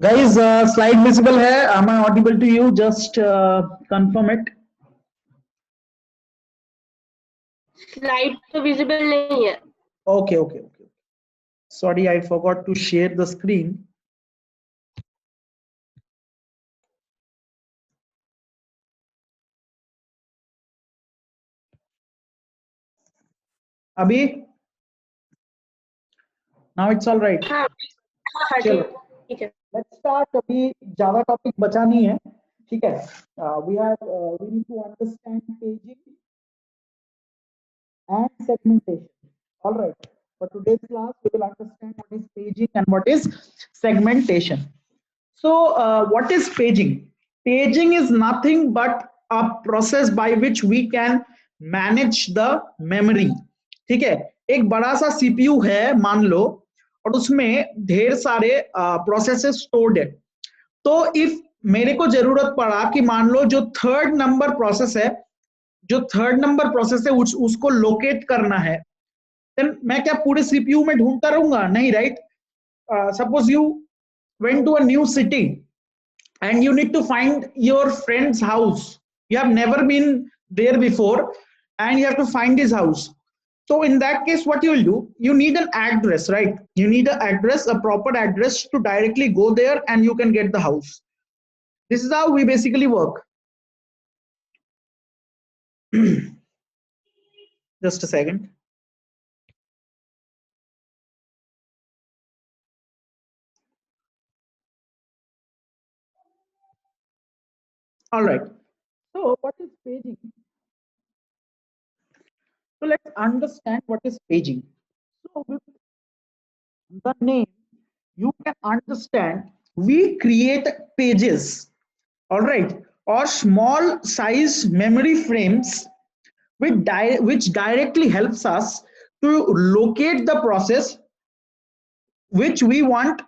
Guys, slide visible है. Am I audible to you? Just confirm it. Slide तो visible नहीं है. Okay. Sorry, I forgot to share the screen. अभी now it's all right. हाँ चलो ठीक है. let's start. अभी ज्यादा टॉपिक बचा नहीं है, ठीक है. We need to understand paging and segmentation. All right. For today's class, we will understand what is paging and what is segmentation. So, what is paging? Paging is nothing but a process by which we can manage the memory. ठीक है, एक बड़ा सा CPU है मान लो, और उसमें ढेर सारे प्रोसेसेस स्टोर्ड है. तो इफ मेरे को जरूरत पड़ा कि मान लो जो थर्ड नंबर प्रोसेस है उसको लोकेट करना है, देन मैं क्या पूरे सीपीयू में ढूंढता रहूंगा? नहीं, right. Suppose you went to a new city and you need to find your friend's house. You have never been there before and you have to find his house. So in that case, what you will do, you need an address, right? You need an address, a proper address to directly go there and you can get the house. This is how we basically work. Just a second. All right. So what is paging? So let's understand what is paging. So with the name, you can understand we create pages, all right, or small size memory frames which directly helps us to locate the process which we want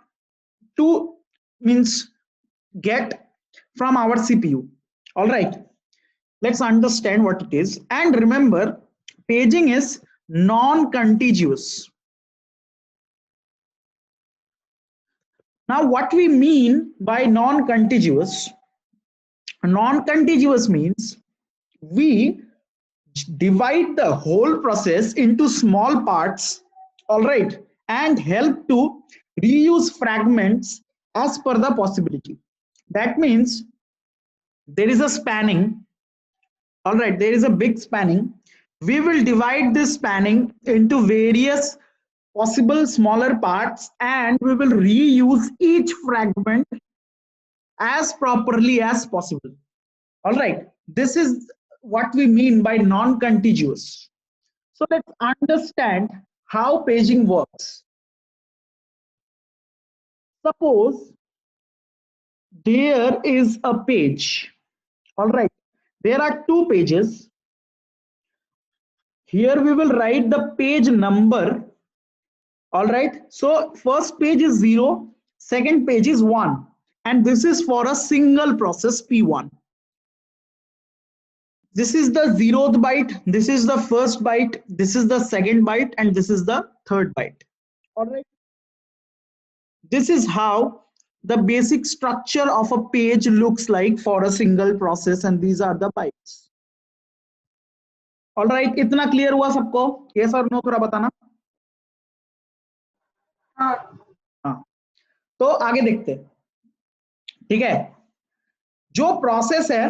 to means get from our CPU. All right, let's understand what it is. And remember, paging is non-contiguous. Now, what we mean by non-contiguous? Non-contiguous means we divide the whole process into small parts, all right, and help to reuse fragments as per the possibility. That means there is a spanning, all right, there is a big spanning. We will divide this spanning into various possible smaller parts and we will reuse each fragment as properly as possible. All right, this is what we mean by non-contiguous. So let's understand how paging works. Suppose there is a page. All right, there are two pages. Here we will write the page number. All right, so first page is 0, second page is 1, and this is for a single process P1. This is the 0th byte, this is the first byte, this is the second byte, and this is the third byte. All right, this is how the basic structure of a page looks like for a single process, and these are the bytes. All right, इतना clear हुआ सबको? Yes or no, थोड़ा बताना. हाँ, तो आगे देखते, ठीक है. जो प्रोसेस है,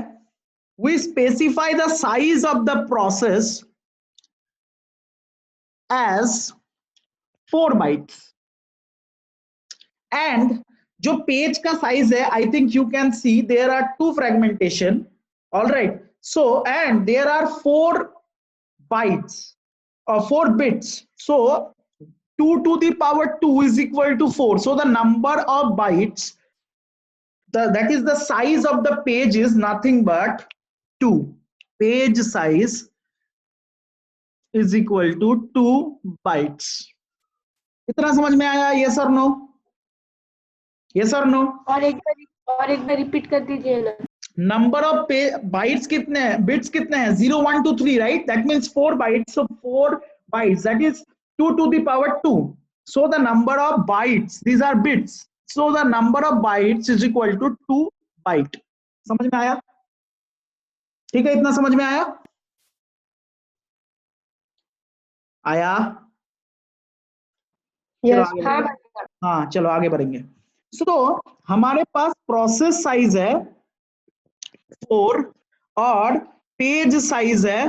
we specify the size of the process as 4 bytes, and जो पेज का साइज है, I think you can see there are two fragmentation. All right, so and there are 4 bytes or 4 bits, so 2 to the power 2 is equal to 4. So the number of bytes, that is the size of the page, is nothing but 2. Page size is equal to 2 bytes. इतना समझ में आया? Yes or no? Yes or no? और एक बार repeat कर दीजिए ना. Number of bytes कितने हैं? Bits कितने हैं? 0, 1, 2, 3, right? That means 4 bytes. So 4 bytes, that is 2 to the power 2. So the number of bytes, these are bits. so the number of bytes is equal to 2 byte. समझ में आया? ठीक है, इतना समझ में आया? आया? चलो यस आगे हाँ बढ़ेंगे। हाँ चलो आगे बढ़ेंगे। सो हमारे पास प्रोसेस साइज है 4 और पेज साइज है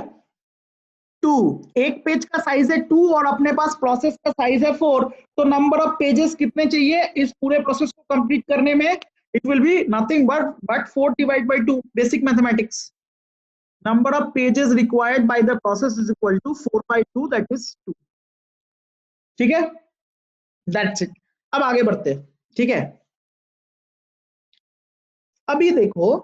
2। एक पेज का साइज है 2 और अपने पास प्रोसेस का साइज है 4, तो नंबर ऑफ पेजेस कितने चाहिए इस पूरे प्रोसेस को कंप्लीट करने में? It will be nothing but 4 divide by 2, basic mathematics. Number of pages required by the process is equal to 4 by 2, that is 2। ठीक है, दैट्स इट। अब आगे बढ़ते हैं। ठीक है, अभी देखो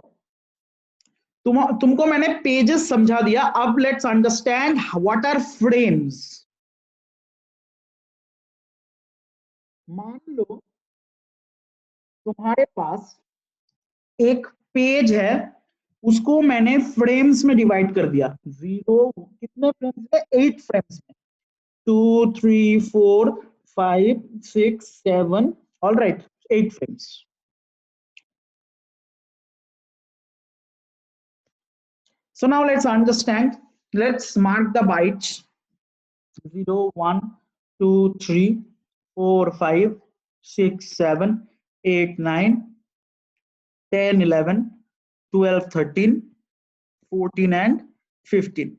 तुमको मैंने पेजेस समझा दिया। अब let's understand what are frames. मान लो तुम्हारे पास एक पेज है, उसको मैंने फ्रेम्स में डिवाइड कर दिया। कितने फ्रेम्स है? 8 फ्रेम्स में। 2 3 4 5 6 7, all right, 8 frames. So now let's understand. Let's mark the bytes. 0 1 2 3 4 5 6 7 8 9 10 11 12 13 14 and 15.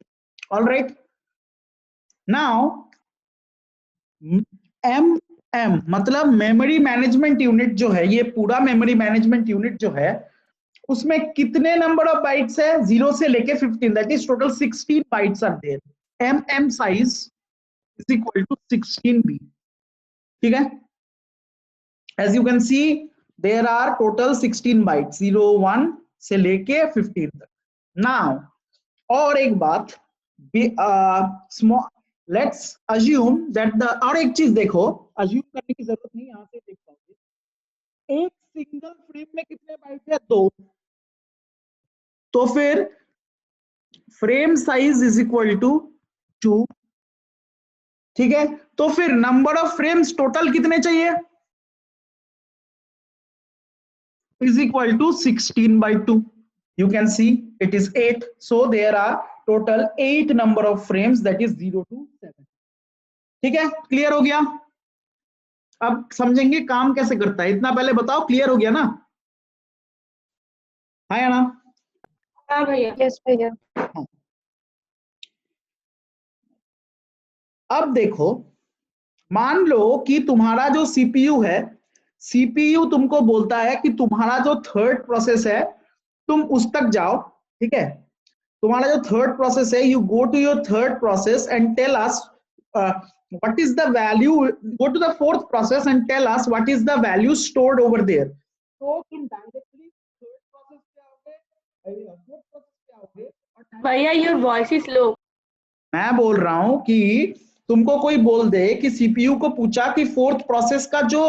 All right. Now MM मतलब मेमोरी मैनेजमेंट यूनिट जो है, ये पूरा मेमोरी मैनेजमेंट यूनिट जो है, उसमें कितने नंबर ऑफ बाइट्स है? 0 से लेके 15, that is total 16 bytes are there. MM size is equal to 16B। ठीक है, as you can see there are total 16 bytes 0 1 से लेके 15 तक। नाउ और एक बात, लेट्स अज्यूम दैट द, और एक चीज देखो, अज्यूम करने की जरूरत नहीं, यहां से देख पाओगे। एक सिंगल फ्रेम में कितने बाइट है? 2। तो फिर frame size is equal to 2। ठीक है, तो फिर नंबर ऑफ फ्रेम्स टोटल कितने चाहिए? Is equal to 16 by 2। You can see it is 8, so there are total 8 number of frames, that is 0 to 7। ठीक है, क्लियर हो गया? अब समझेंगे काम कैसे करता है। इतना पहले बताओ, क्लियर हो गया ना? है ना? हाँ भैया। यस भैया। हाँ। अब देखो, मान लो कि तुम्हारा जो सीपीयू है, सीपीयू तुमको बोलता है कि तुम्हारा जो थर्ड प्रोसेस है, तुम उस तक जाओ। ठीक है, तुम्हारा जो थर्ड प्रोसेस है, you go to your third process and tell us what is the value, go to the fourth process and tell us what is the value stored over there। तो तुम डायरेक्टली थर्ड प्रोसेस पे आओगे, fourth process पे आओगे और भैया your voice is low. मैं बोल रहा हूं कि तुमको कोई बोल दे कि सीपीयू को पूछा कि फोर्थ प्रोसेस का जो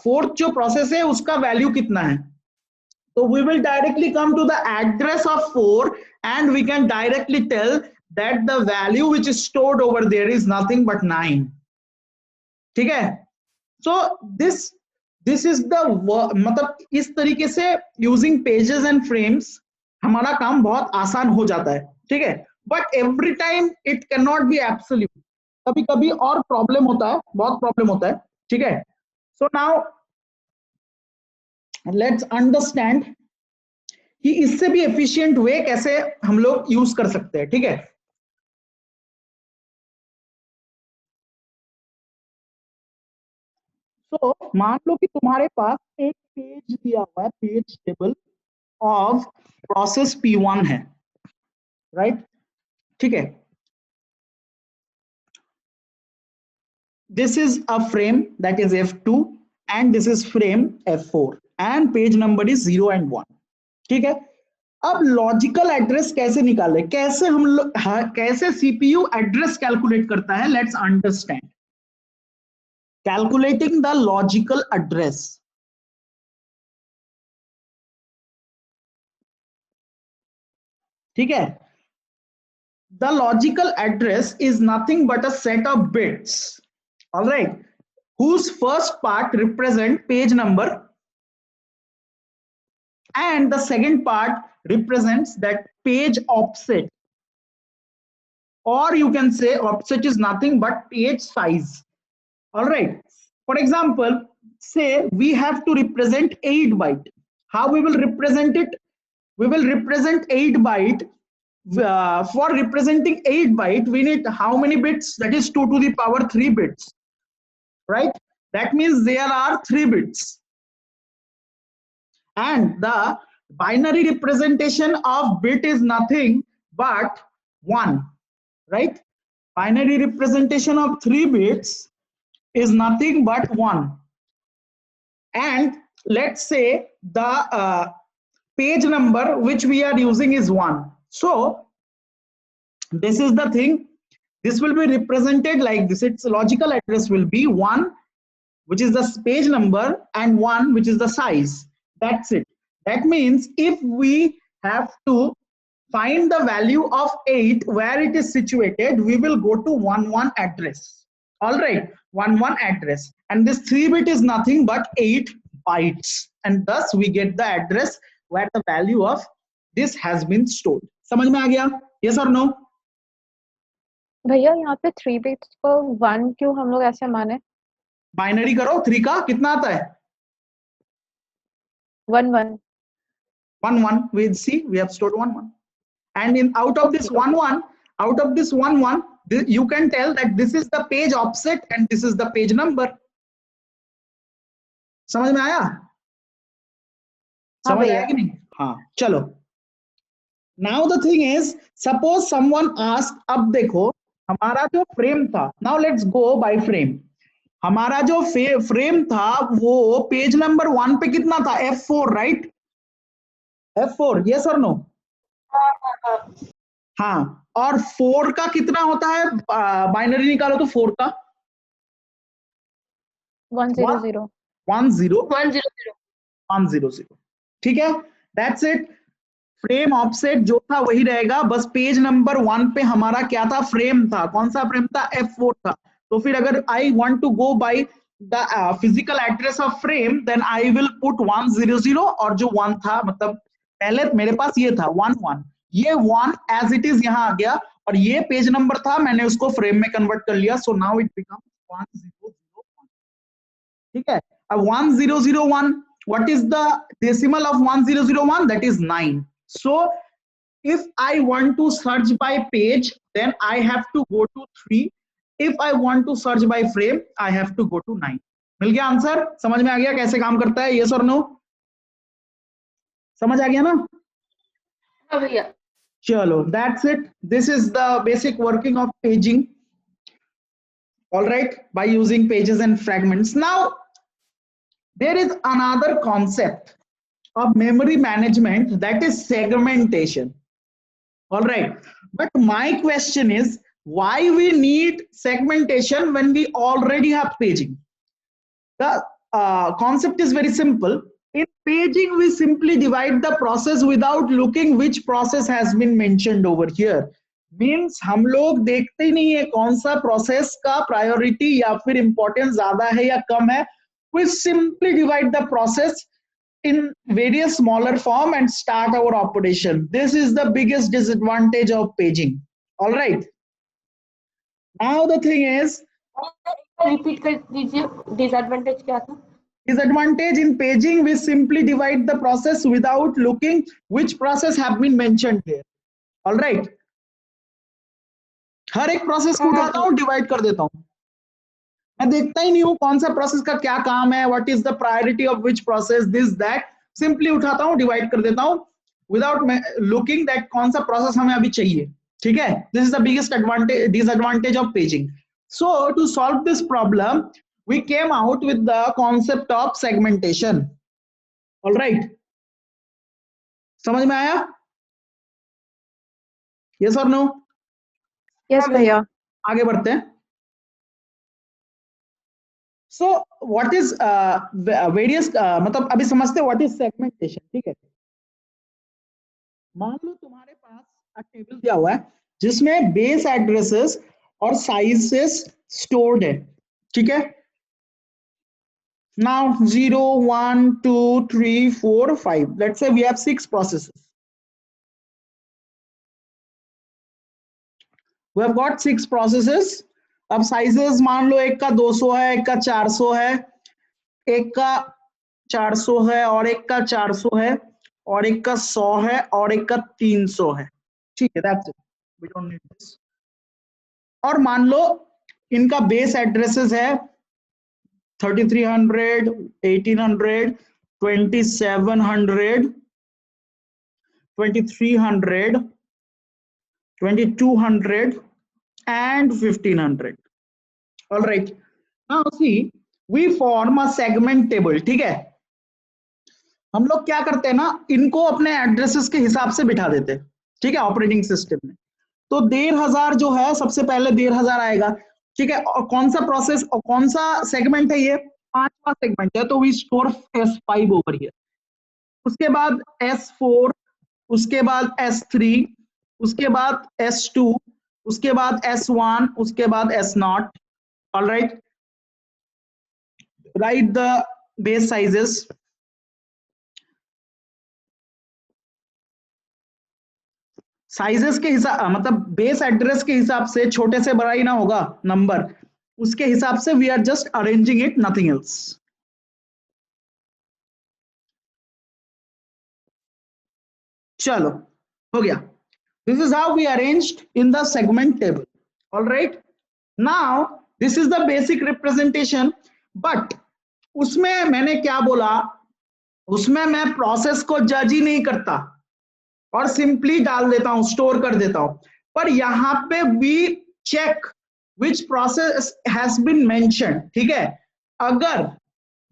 फोर्थ जो प्रोसेस है उसका वैल्यू कितना है, so we will directly come to the address of 4 and we can directly tell that the value which is stored over there is nothing but 9। ठीक है, so this is the मतलब इस तरीके से using pages and frames हमारा काम बहुत आसान हो जाता है। ठीक है, but every time it cannot be absolute, कभी कभी और प्रॉब्लम होता है, बहुत प्रॉब्लम होता है। ठीक है, so now let's understand कि इससे भी एफिशिएंट वे कैसे हम लोग यूज कर सकते हैं। ठीक है, तो मान लो कि तुम्हारे पास एक पेज दिया हुआ है, page table of process P1 है, राइट? ठीक है, this is a frame that is F2 and this is frame F4 and page number is 0 and 1। ठीक है, अब लॉजिकल एड्रेस कैसे निकाले, कैसे हम लोग, कैसे सीपीयू एड्रेस कैलकुलेट करता है? Let's understand. Calculating the logical address. ठीक है, the logical address is nothing but a set of bits, all right, whose first part represent page number and the second part represents that page offset, or you can say offset is nothing but page size. All right, for example, say we have to represent 8 byte. How we will represent it? We will represent 8 byte. For representing 8 byte, we need how many bits? That is 2 to the power 3 bits, right? That means there are 3 bits, and the binary representation of bit is nothing but 1, right? Binary representation of 3 bits is nothing but 1. And let's say the page number which we are using is 1. So this is the thing, this will be represented like this. Its logical address will be 1, which is the page number, and 1, which is the size. That's it. That means if we have to find the value of 8 where it is situated, we will go to 11 address. All right, 11 address, and this 3-bit is nothing but 8 bytes, and thus we get the address where the value of this has been stored. समझ में आ गया? Yes or no? भैया यहाँ पे 3 bits को 1 क्यों हम लोग ऐसे माने? बाइनरी करो, 3 का कितना आता है? 1 1 1 1. We see we have stored 1 1, and in out of this 1 1, out of this 1 1, you can tell that this is the page offset and this is the page number. समझ में आया? समझ आया कि नहीं? हाँ, चलो. Now the thing is, suppose someone asks, अब देखो हमारा जो फ्रेम था, now let's go by frame. हमारा जो फ्रेम था वो पेज नंबर 1 पे कितना था? F4, right? F4, yes or no? हाँ, और 4 का कितना होता है? बाइनरी निकालो तो 4 का 100 100. ठीक है, दैट्स इट. फ्रेम ऑफसेट जो था वही रहेगा, बस पेज नंबर 1 पे हमारा क्या था? फ्रेम था. कौन सा फ्रेम था? F4 था. तो फिर अगर I want to go by the physical address of frame, then I will put 100, और जो 1 था, मतलब पहले मेरे पास ये था 1 1, ये 1 एज इट इज यहाँ आ गया, और ये पेज नंबर था, मैंने उसको फ्रेम में कन्वर्ट कर लिया. So now it becomes 1001. ठीक है, अब 1001, what is the decimal of 1001? That is 9. So if I want to search by page, then I have to go to 3. If I want to search by frame, I have to go to 9. मिल गया answer? समझ में आ गया कैसे काम करता है? yes or no? समझ आ गया ना? हाँ भैया. चलो, that's it. This is the basic working of paging. All right, by using pages and fragments. Now there is another concept of memory management, that is segmentation. All right, but my question is, why we need segmentation when we already have paging? The concept is very simple. In paging, we simply divide the process without looking which process has been mentioned over here. Means हम लोग देखते ही नहीं है कौन सा process का priority या फिर importance ज्यादा है या कम है. We simply divide the process in various smaller form and start our operation. This is the biggest disadvantage of paging. All right. Now the thing is, repeat कर दीजिए, डिसएडवांटेज क्या था? disadvantage in paging, we simply divide the process without looking which process have been mentioned here. All right. हर एक process को उठाता हूँ, divide कर देता हूँ. मैं देखता ही नहीं हूँ कौन सा प्रोसेस का क्या काम है, what is the priority of which process, this that. Simply उठाता हूँ, डिवाइड कर देता हूँ विदाउट लुकिंग दैट कौन सा प्रोसेस हमें अभी चाहिए. ठीक है, this is the biggest disadvantage of paging. So to solve this problem, we came out with the concept of segmentation. Alright, समझ में आया? यस और नो? यस भैया. आगे बढ़ते हैं. So what is various मतलब अभी समझते हैं what is segmentation. ठीक है, मान लो तुम्हारे पास टेबल दिया हुआ है जिसमें बेस एड्रेसेस और साइजेस स्टोर्ड है. ठीक है, Now 0, 1, 2, 3, 4, 5. Let's say we have 6 processes. We have got 6 processes. अब sizes मान लो एक का 200 है, एक का 400 है, एक का 400 है, और एक का 400 है, और एक का 100 है, और एक का 300 है. ठीक है, that's it. We don't need this. और मान लो इनका बेस एड्रेसेस है 3300, 1800, 2700, 2300, 2200 and 1500. All right. Now see, we form a segment table. ठीक है, हम लोग क्या करते हैं ना, इनको अपने एड्रेसेस के हिसाब से बिठा देते हैं. ठीक है, ऑपरेटिंग सिस्टम में. तो 1500 जो है, सबसे पहले 1500 आएगा. ठीक है, और कौन सा प्रोसेस और कौन सा सेगमेंट है, ये 5वां सेगमेंट है, तो we store S5 over here. उसके बाद S4, उसके बाद S3, उसके बाद S2, उसके बाद S1, उसके बाद S0. All right, write the base sizes. Sizes के हिसाब, मतलब बेस एड्रेस के हिसाब से, छोटे से बड़ा ही ना होगा नंबर, उसके हिसाब से we are just arranging it, nothing else. चलो, हो गया. This is how we arranged in the segment table. All right. Now this is the basic representation. But उसमें मैंने क्या बोला, उसमें मैं प्रोसेस को जज ही नहीं करता और सिंपली डाल देता हूं, स्टोर कर देता हूं. पर यहाँ पे we check which process has been mention. ठीक है, अगर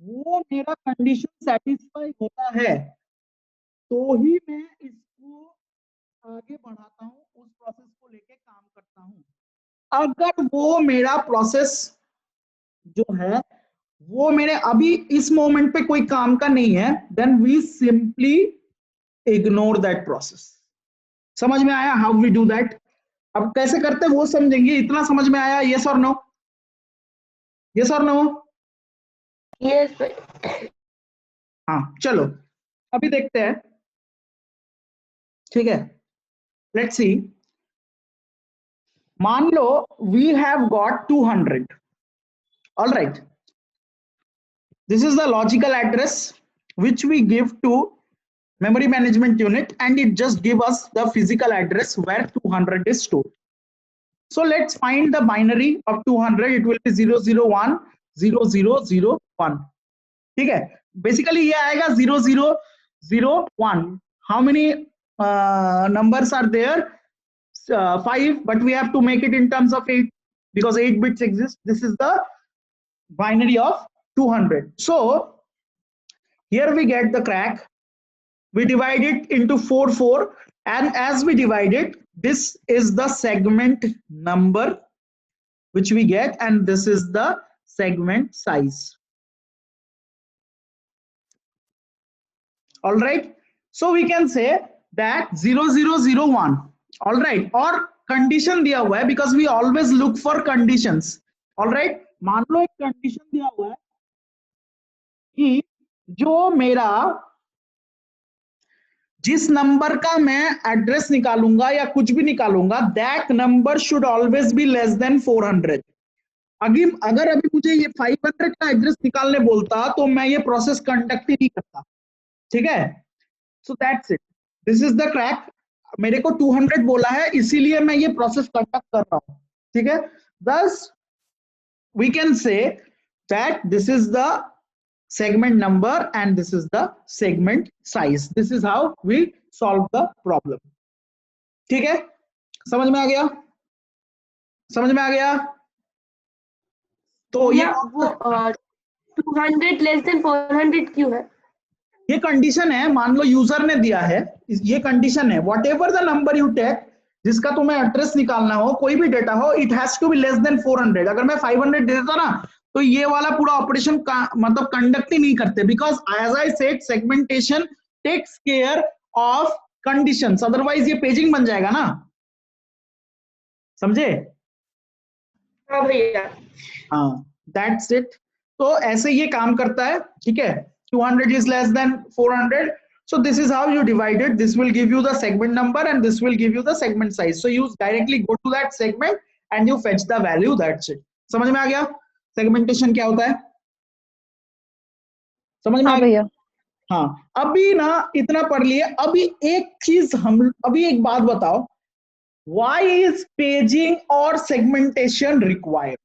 वो मेरा कंडीशन सेटिस्फाई होता है तो ही मैं इसको आगे बढ़ाता हूं, उस प्रोसेस को लेके काम करता हूं. अगर वो मेरा प्रोसेस जो है वो मेरे अभी इस मोमेंट पे कोई काम का नहीं है, then we simply ignore that process. समझ में आया हाउ वी डू दैट? अब कैसे करते हैं वो समझेंगे. इतना समझ में आया? यस और नो? यस और नो? यस. हाँ, चलो अभी देखते हैं. ठीक है, लेट्स सी. मान लो we have got 200. All right, this is the logical address which we give to memory management unit, and it just give us the physical address where 200 is stored. So let's find the binary of 200. It will be 001 0001. ठीक है, basically ये आएगा 0001. How many numbers are there? 5, but we have to make it in terms of 8 because 8 bits exist. This is the binary of 200. So here we get the crack. We divide it into 4, and as we divide it, this is the segment number which we get, and this is the segment size. All right, so we can say that 0001. all right, और condition दिया हुआ है because we always look for conditions. all right, मान लो एक condition दिया हुआ है कि जो मेरा जिस नंबर का मैं एड्रेस निकालूंगा या कुछ भी निकालूंगा, that number should always be less than 400. अगर अभी मुझे ये 500 का एड्रेस निकालने बोलता तो मैं ये प्रोसेस कंडक्ट ही नहीं करता. ठीक है, so that's it. This is the crack. मेरे को 200 बोला है, इसीलिए मैं ये प्रोसेस कंडक्ट कर रहा हूं. ठीक है, thus we can say that this is the segment number and this is the segment size. This is how we solve the problem. ठीक है, समझ में आ गया? समझ में आ गया? तो ये वो 200 लेस देन 400 क्यों है? ये कंडीशन है. मान लो यूजर ने दिया है, ये कंडीशन है, whatever the number you take, जिसका तुम्हें एड्रेस निकालना हो, कोई भी डेटा हो, it has to be less than 400. अगर मैं 500 दे देता ना तो ये वाला पूरा ऑपरेशन का मतलब कंडक्ट ही नहीं करते, because as I said segmentation takes care of conditions, otherwise ये पेजिंग बन जाएगा ना. समझे? हाँ भैया. हाँ, दैट्स इट. तो ऐसे ये काम करता है, ठीक है। 200 is less than 400. So this is how you divide it. This will give you the segment number and this will give you the segment size. So you directly go to that segment and you fetch the value. That's it. समझ में आ गया segmentation क्या होता है? समझ में आ हाँ गया? भैया। हाँ, अभी ना इतना पढ़ लिए। अभी एक चीज अभी एक बात बताओ, why is paging or segmentation required?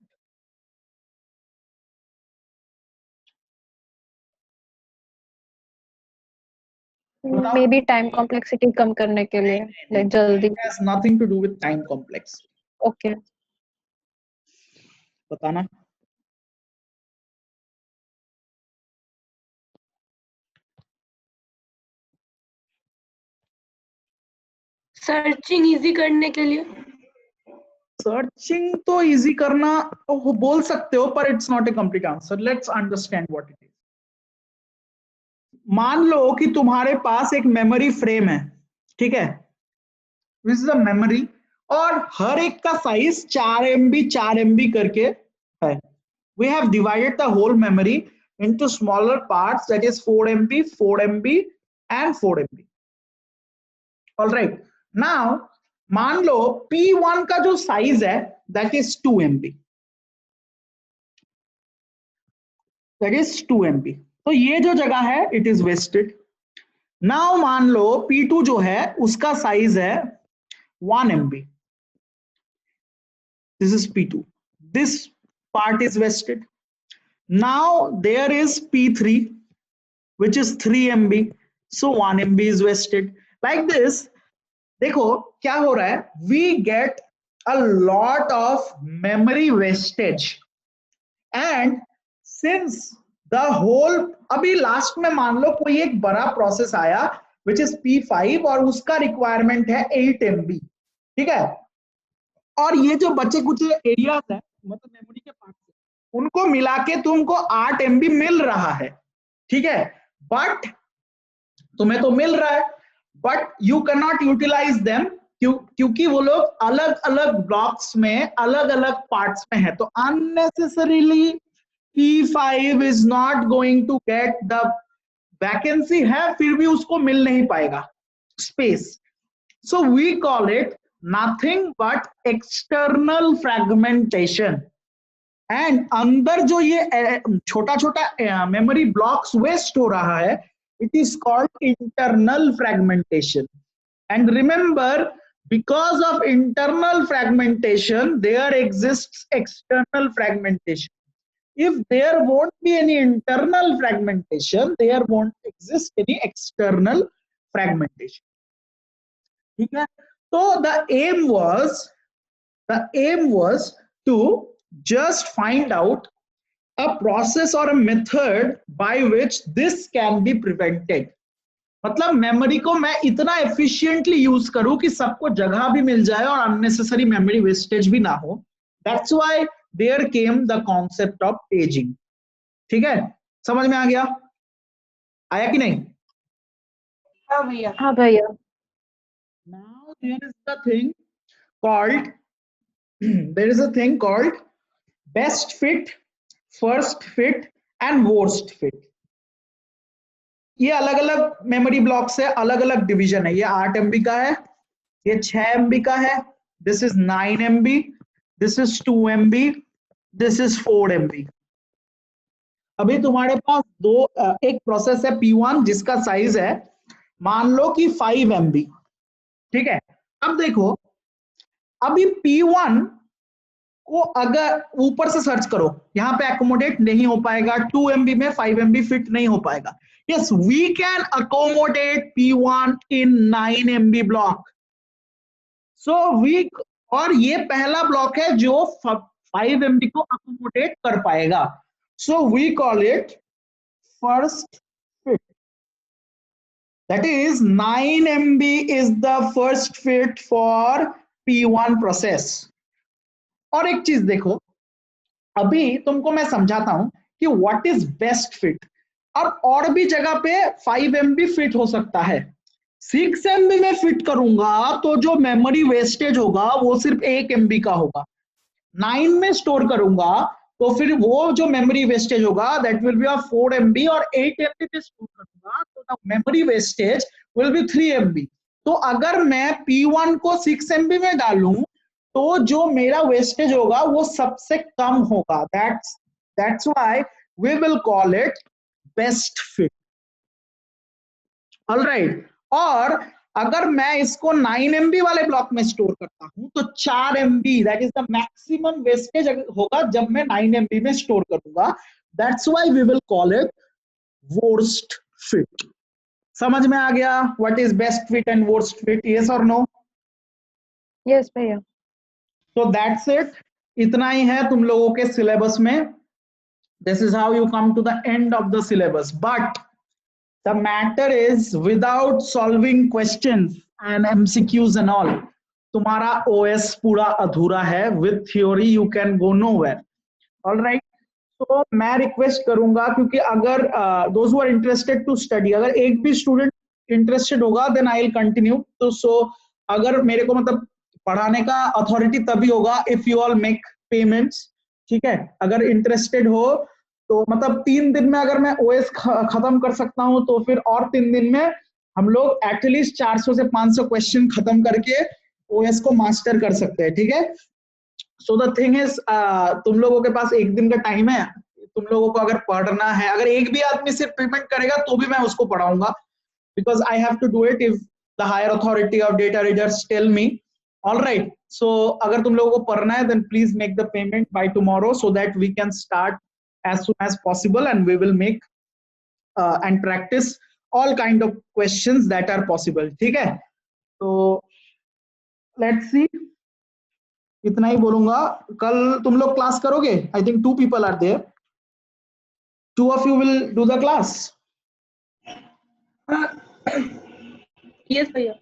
Maybe time complexity कम करने के लिए, लाइक जल्दी। It has nothing to do with time complexity. Okay. बताना। सर्चिंग इजी करने के लिए। सर्चिंग तो इजी करना वो बोल सकते हो, पर it's not a complete answer. Let's understand what it is. मान लो कि तुम्हारे पास एक मेमोरी फ्रेम है, ठीक है, दिस इज अ मेमोरी, और हर एक का साइज 4 MB करके है। We have divided the whole memory into smaller parts, that is 4 MB, 4 MB and 4 MB। Alright, now मान लो P1 का जो साइज है that is 2 MB, that is 2 MB। तो ये जो जगह है इट इज वेस्टेड। नाउ मान लो P2 जो है उसका साइज है 1 MB, this is P2, this part is vested. Now there is P3 which is 3 MB, so 1 MB is vested. Like this, देखो क्या हो रहा है, we get a lot of memory wastage and since the whole, अभी last में मान लो कोई एक बड़ा प्रोसेस आया which is P5 और उसका रिक्वायरमेंट है 8 MB, ठीक है, और ये जो बचे कुछ एरियाज है मतलब मेमोरी के पार्ट उनको मिला के तुमको 8 MB मिल रहा है, ठीक है, बट तुम्हें तो मिल रहा है but you can not utilize them क्योंकि वो लोग अलग अलग ब्लॉक्स में अलग अलग पार्ट्स में है। तो unnecessarily P5 is not going to get the vacancy है, फिर भी उसको मिल नहीं पाएगा space. So we call it nothing but external fragmentation। And अंदर जो ये छोटा छोटा मेमोरी ब्लॉक्स वेस्ट हो रहा है it is called internal fragmentation. And remember, because of internal fragmentation there exists external fragmentation. if there won't be any internal fragmentation, there won't exist any external fragmentation, ठीक है। So the aim was to just find out a process or a method by which this can be prevented। मतलब memory को मैं इतना efficiently use करूं कि सबको जगह भी मिल जाए और अननेसेसरी मेमोरी वेस्टेज भी ना हो। That's why there came the concept of paging. ठीक है, समझ में आ गया? आया कि नहीं? हाँ भैया। हाँ भैया। Now there is the thing called best fit, first fit and worst fit। ये अलग अलग मेमोरी ब्लॉक से अलग अलग डिवीजन है। ये 8 MB का है, ये 6 MB का है, this is 9 MB, this is 2 MB, this is 4 MB। अभी तुम्हारे पास एक प्रोसेस है P1 जिसका साइज है मान लो कि 5 MB, ठीक है। अब देखो, अभी P1 को अगर ऊपर से सर्च करो, यहां पे एकोमोडेट नहीं हो पाएगा, 2 MB में 5 MB फिट नहीं हो पाएगा। Yes, we can accommodate P1 in 9 MB block. So we, और ये पहला ब्लॉक है जो 5 MB को अकोमोडेट कर पाएगा। So we call it first fit. That is 9 MB is the first fit for P1 process। और एक चीज देखो, अभी तुमको मैं समझाता हूं कि what is best fit। अब और भी जगह पे 5 MB फिट हो सकता है, 6 MB में फिट करूंगा तो जो मेमोरी वेस्टेज होगा वो सिर्फ 1 MB का होगा, 9 में स्टोर करूंगा तो फिर वो जो मेमोरी वेस्टेज होगा that will be of 4 MB और 8 MB पे स्टोर करूंगा, तो the memory wastage will be 3 MB। तो अगर मैं P1 को 6 MB में डालूं तो जो मेरा वेस्टेज होगा वो सबसे कम होगा। That's why we will call it best fit. Alright, और अगर मैं इसको 9 MB वाले ब्लॉक में स्टोर करता हूं तो 4 MB that is the maximum wastage होगा जब मैं 9 MB में स्टोर करूंगा। That's why we will call it worst fit. समझ में आ गया what is best fit and worst fit? Yes और नो? यस भैया। So that's it, इतना ही है तुम लोगों के सिलेबस में। This is how you come to the end of the syllabus, but the matter is without solving questions and MCQs and all, तुम्हारा OS पूरा अधूरा है। With theory you can go nowhere. All right, तो मैं request करूंगा, क्योंकि अगर those who are interested to study, अगर एक भी स्टूडेंट इंटरेस्टेड होगा then I will continue। तो सो अगर मेरे को मतलब पढ़ाने का अथॉरिटी तभी होगा if you all make payments, ठीक है? अगर इंटरेस्टेड हो तो मतलब 3 दिन में अगर मैं ओएस खत्म कर सकता हूं तो फिर और 3 दिन में हम लोग एटलीस्ट 400 से 500 क्वेश्चन खत्म करके ओएस को मास्टर कर सकते हैं, ठीक है? सो द थिंग इज तुम लोगों के पास 1 दिन का टाइम है, तुम लोगों को अगर पढ़ना है, अगर एक भी आदमी सिर्फ पेमेंट करेगा तो भी मैं उसको पढ़ाऊंगा, because I have to do it if the higher authority of data readers tell me. All right, so अगर तुम लोगों को पढ़ना है then please make the payment by tomorrow so that we can start as soon as possible and we will make and practice all kind of questions that are possible, ठीक है? तो let's see, इतना ही बोलूंगा। कल तुम लोग class करोगे? I think 2 people are there. 2 of you will do the class. Yes भैया।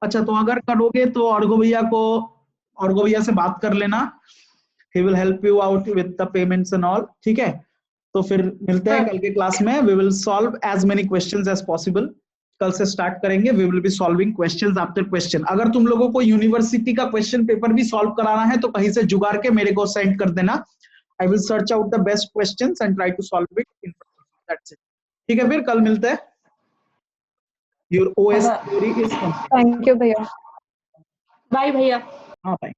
अच्छा, तो अगर करोगे तो अर्घो भैया से बात कर लेना, he will help you out with the payments and all, ठीक है? तो फिर मिलते हैं कल के क्लास में। we will solve as many questions as possible। कल से स्टार्ट करेंगे, we will be solving questions after question। अगर तुम लोगों को यूनिवर्सिटी का क्वेश्चन पेपर भी सॉल्व कराना है तो कहीं से जुगाड़ के मेरे को सेंड कर देना। I will search out the best questions and try to solve it in that's it, ठीक है? फिर कल मिलते हैं। Your OS theory is complete. Thank you भैया। बाय भैया। हाँ भाई।